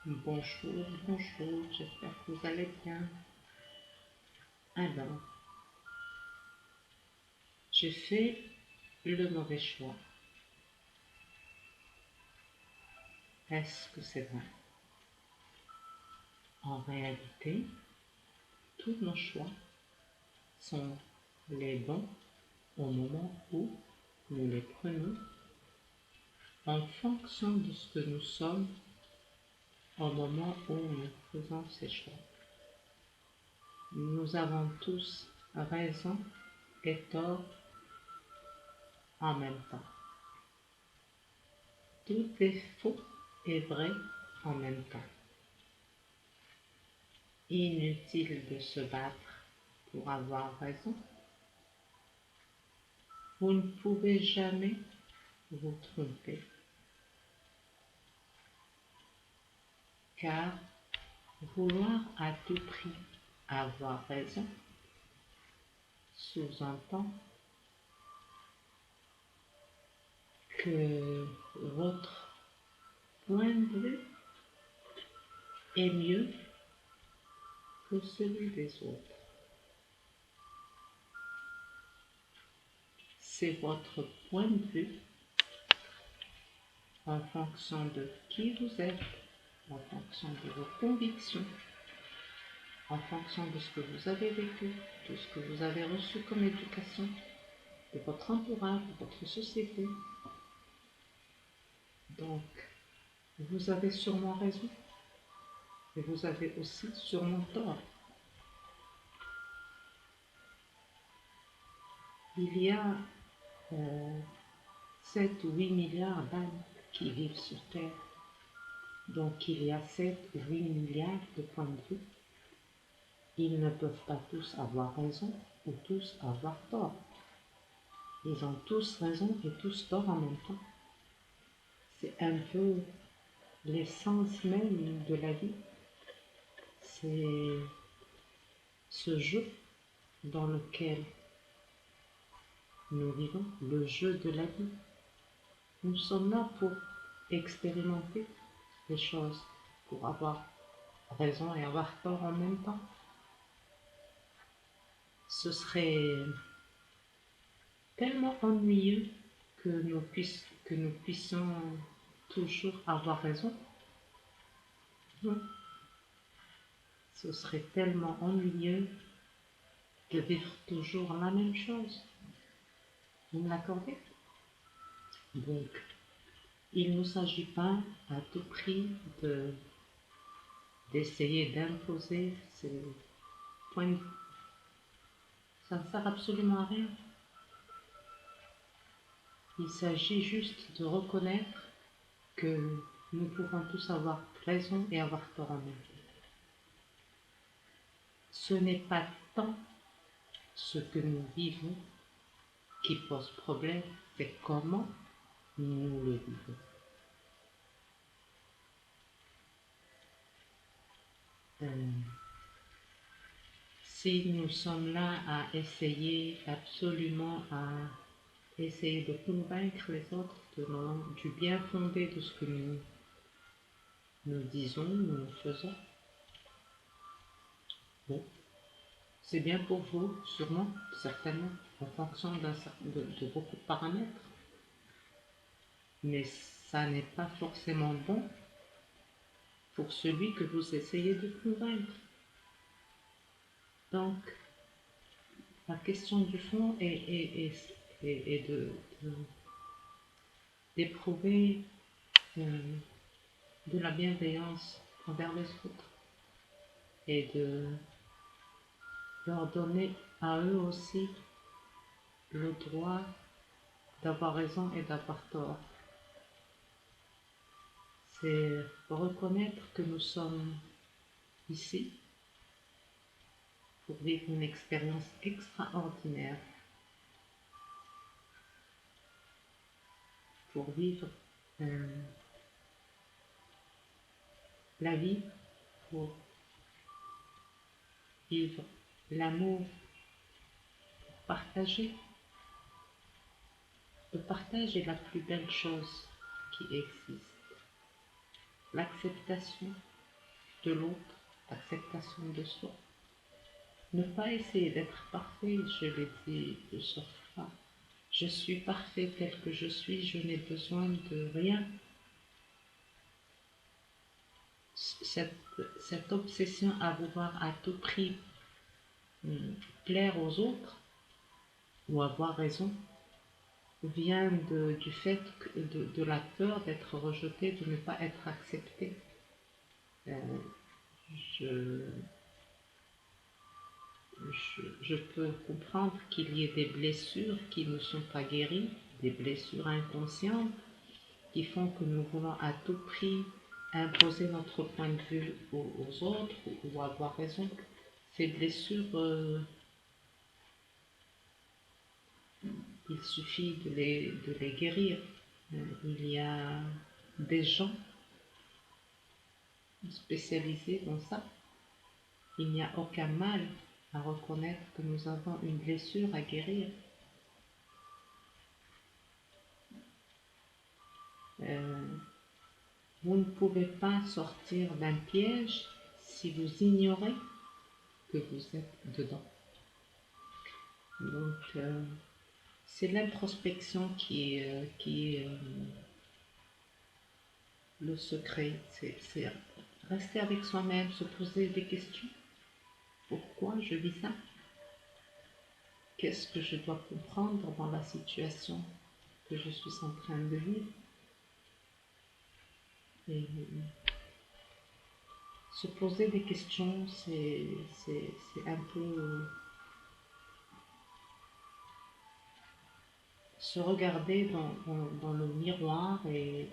Bonjour, bonjour, j'espère que vous allez bien. Alors, j'ai fait le mauvais choix. Est-ce que c'est vrai? En réalité, tous nos choix sont les bons au moment où nous les prenons en fonction de ce que nous sommes au moment où nous faisons ces choix. Nous avons tous raison et tort en même temps. Tout est faux et vrai en même temps. Inutile de se battre pour avoir raison. Vous ne pouvez jamais vous tromper, car vouloir à tout prix avoir raison sous-entend que votre point de vue est mieux que celui des autres. C'est votre point de vue en fonction de qui vous êtes, en fonction de vos convictions, en fonction de ce que vous avez vécu, de ce que vous avez reçu comme éducation, de votre entourage, de votre société. Donc, vous avez sûrement raison, et vous avez aussi sûrement tort. Il y a 7 ou 8 milliards d'âmes qui vivent sur Terre. Donc il y a 7 ou 8 milliards de points de vue. Ils ne peuvent pas tous avoir raison ou tous avoir tort. Ils ont tous raison et tous tort en même temps. C'est un peu l'essence même de la vie. C'est ce jeu dans lequel nous vivons, le jeu de la vie. Nous sommes là pour expérimenter les choses, pour avoir raison et avoir tort en même temps. Ce serait tellement ennuyeux que nous puissions toujours avoir raison. Non. Ce serait tellement ennuyeux de vivre toujours la même chose. Vous me l'accordez? Donc, il ne s'agit pas à tout prix d'essayer d'imposer ces points de vue. Ça ne sert absolument à rien. Il s'agit juste de reconnaître que nous pouvons tous avoir raison et avoir tort en même temps. Ce n'est pas tant ce que nous vivons qui pose problème, c'est comment nous le vivons. Si nous sommes là à essayer absolument à essayer de convaincre les autres du bien fondé de ce que nous disons, nous faisons, bon, c'est bien pour vous, sûrement, certainement, en fonction de beaucoup de paramètres. Mais ça n'est pas forcément bon pour celui que vous essayez de convaincre. Donc, la question du fond est d'éprouver de la bienveillance envers les autres et de leur donner à eux aussi le droit d'avoir raison et d'avoir tort. C'est reconnaître que nous sommes ici pour vivre une expérience extraordinaire, pour vivre la vie, pour vivre l'amour, pour partager. Le partage est la plus belle chose qui existe. L'acceptation de l'autre, acceptation de soi. Ne pas essayer d'être parfait, je l'ai dit plusieurs fois. Je suis parfait tel que je suis, je n'ai besoin de rien. Cette obsession à vouloir à tout prix plaire aux autres ou avoir raison vient du fait de la peur d'être rejeté, de ne pas être accepté. Je peux comprendre qu'il y ait des blessures qui ne sont pas guéries, des blessures inconscientes qui font que nous voulons à tout prix imposer notre point de vue aux autres ou avoir raison. Ces blessures, il suffit de les guérir. Il y a des gens spécialisés dans ça. Il n'y a aucun mal à reconnaître que nous avons une blessure à guérir. Vous ne pouvez pas sortir d'un piège si vous ignorez que vous êtes dedans. Donc, c'est l'introspection qui est le secret. C'est rester avec soi-même, se poser des questions. Pourquoi je vis ça? Qu'est-ce que je dois comprendre dans la situation que je suis en train de vivre? Et se poser des questions, c'est un peu se regarder dans le miroir et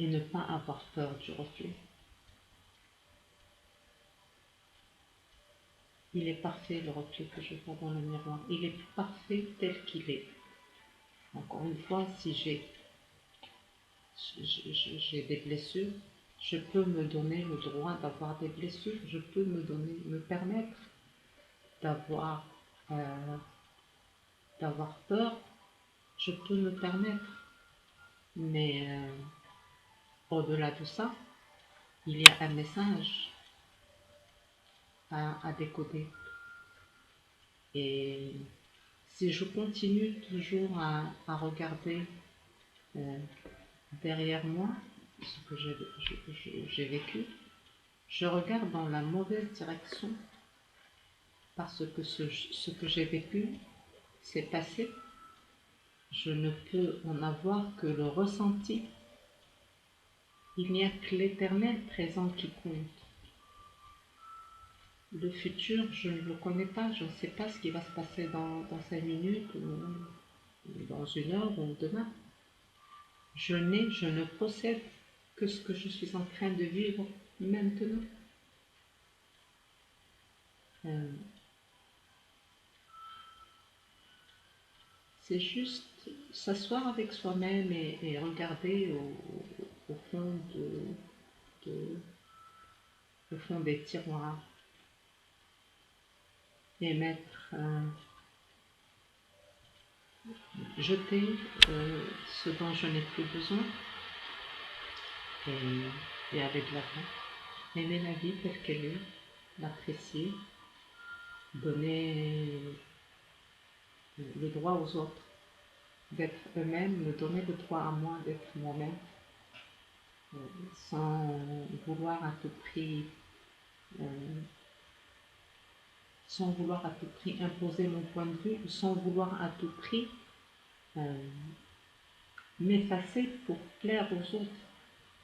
ne pas avoir peur du reflet. Il est parfait le reflet que je vois dans le miroir. Il est parfait tel qu'il est. Encore une fois, si j'ai des blessures, je peux me donner le droit d'avoir des blessures. Je peux me permettre d'avoir peur. Je peux me permettre. Mais au-delà de ça, il y a un message à décoder. Et si je continue toujours à regarder derrière moi ce que j'ai vécu, je regarde dans la mauvaise direction parce que ce que j'ai vécu s'est passé. Je ne peux en avoir que le ressenti. Il n'y a que l'éternel présent qui compte. Le futur, je ne le connais pas, je ne sais pas ce qui va se passer dans 5 minutes ou dans 1 heure ou demain. Je ne possède que ce que je suis en train de vivre maintenant. C'est juste s'asseoir avec soi-même et regarder au fond au fond des tiroirs et jeter ce dont je n'ai plus besoin et avec l'avant, aimer la vie telle qu'elle est, l'apprécier, donner le droit aux autres d'être eux-mêmes, me donner le droit à moi d'être moi-même, sans vouloir à tout prix imposer mon point de vue, sans vouloir à tout prix m'effacer pour plaire aux autres.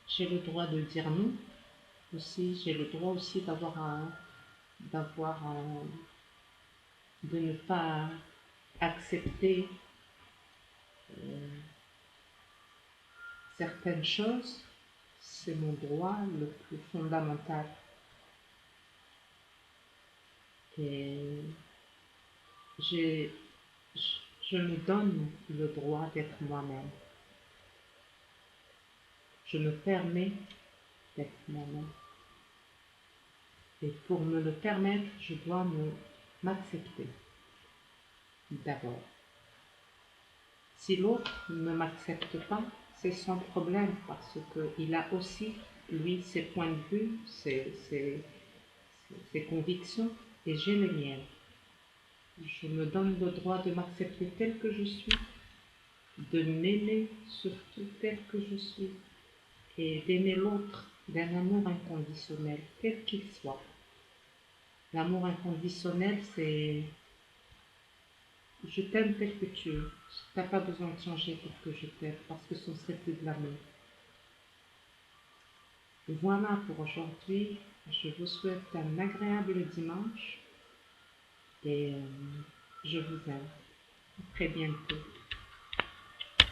J'ai le droit de dire non aussi, j'ai le droit aussi de ne pas accepter certaines choses. C'est mon droit le plus fondamental. Et je me donne le droit d'être moi-même. Je me permets d'être moi-même. Et pour me le permettre, je dois m'accepter d'abord. Si l'autre ne m'accepte pas, c'est son problème parce qu'il a aussi, lui, ses points de vue, ses convictions, et j'ai les miennes. Je me donne le droit de m'accepter tel que je suis, de m'aimer surtout tel que je suis, et d'aimer l'autre d'un amour inconditionnel, quel qu'il soit. L'amour inconditionnel, c'est je t'aime tel que tu es. Tu n'as pas besoin de changer pour que je t'aime, parce que ce ne serait plus de l'amour. Voilà pour aujourd'hui. Je vous souhaite un agréable dimanche et je vous aime. À très bientôt.